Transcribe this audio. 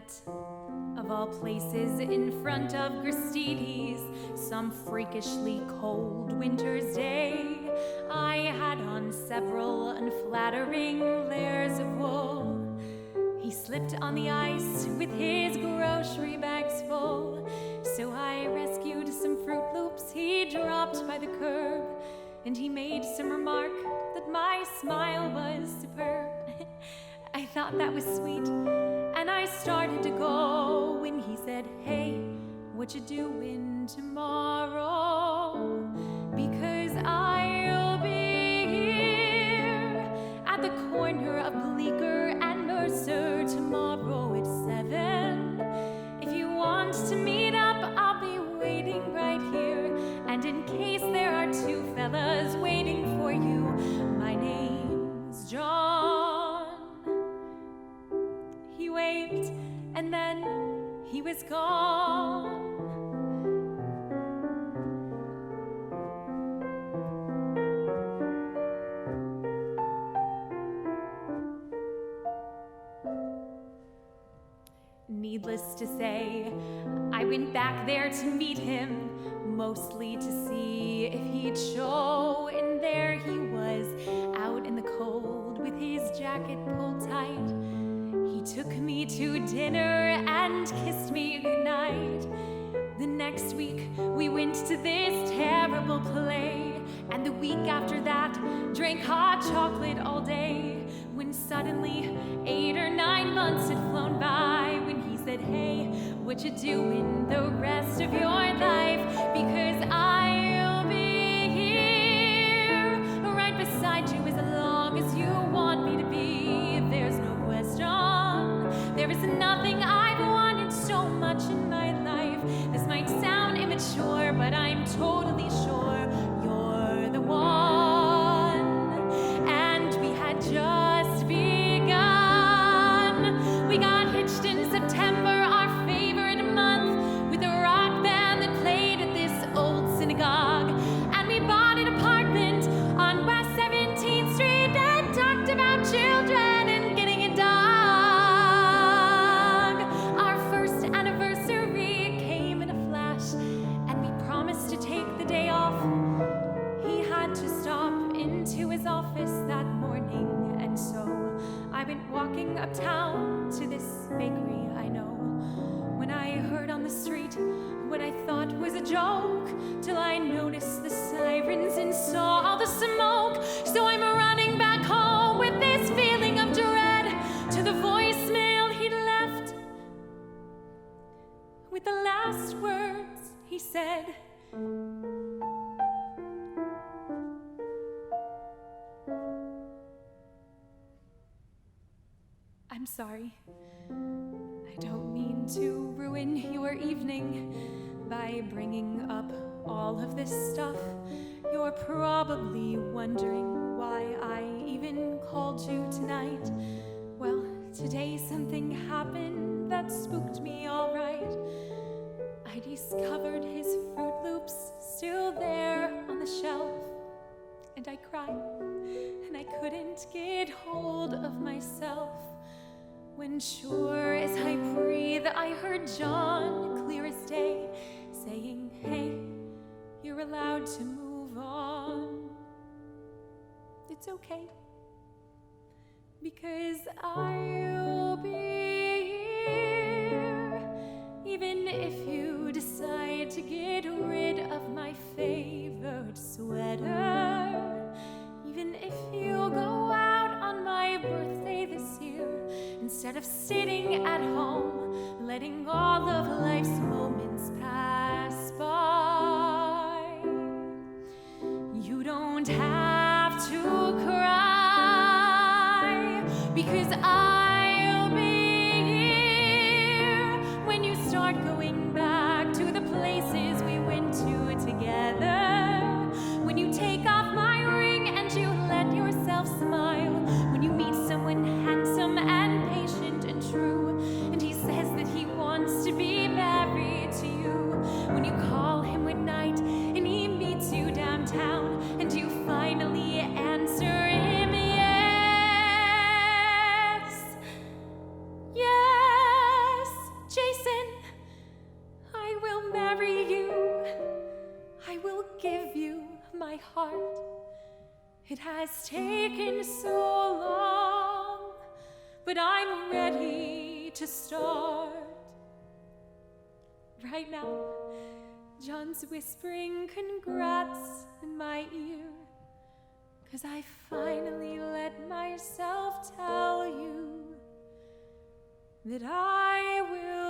met, of all places, in front of Gristedes, some freakishly cold winter's day. I had on several unflattering layers of wool. He slipped on the ice with his grocery bags full, so I rescued some Fruit Loops he dropped by the curb, and he made some remark that my smile was superb. I thought that was sweet, and I started to go when he said, "Hey, what you doing tomorrow? Because I'll be here at the corner of Bleecker and Mercer tomorrow at 7. If you want to meet up, I'll be waiting right here. And in case there are two fellas waiting for you, my name's John." He waved, and then he was gone. Needless to say, I went back there to meet him, mostly to see if he'd show, and there he was, out in the cold with his jacket pulled tight. He took me to dinner and kissed me goodnight. The next week we went to this terrible play, and the week after that drank hot chocolate all day, when suddenly 8 or 9 months had flown by, when he said, "Hey, what you doing the rest of your life? Because I'll be here right beside you as long as you want me to be. There's no question, there is nothing I've wanted so much in my life. This might sound immature, but I'm totally sure you're the one." And we had just begun. We got hitched in September, our favorite month, with a rock band that played at this old synagogue. And we bought an apartment on West 17th Street and talked about children and getting a dog. Our first anniversary came in a flash, and we promised to take the day off. He had to stop into his office that morning, and so I went walking uptown to this bakery I know, when I heard on the street what I thought was a joke, till I noticed the sirens and saw all the smoke. So I'm running back home with this feeling of dread, to the voicemail he'd left, with the last words he said. "I'm sorry. I don't mean to ruin your evening by bringing up all of this stuff. You're probably wondering why I even called you tonight. Well, today something happened that spooked me all right. I discovered his Fruit Loops still there on the shelf, and I cried, and I couldn't get hold of myself. When sure as I breathe, I heard John, clear as day, saying, 'Hey, you're allowed to move on. It's okay, because I'll be here, even if you decide to get rid of my favorite sweater, even if you go out on my birthday this year, instead of sitting at home, letting all of life's moments pass by. You don't have to cry, because I'll be here when you start going back to the places we went to together. When you take off my ring and you let yourself smile. When you meet someone handsome and patient and true, and he says that he wants to be married to you. When you call him one night and he meets you downtown, and you finally answer him yes. heart. It has taken so long, but I'm ready to start. Right now, John's whispering congrats in my ear, 'cause I finally let myself tell you that I will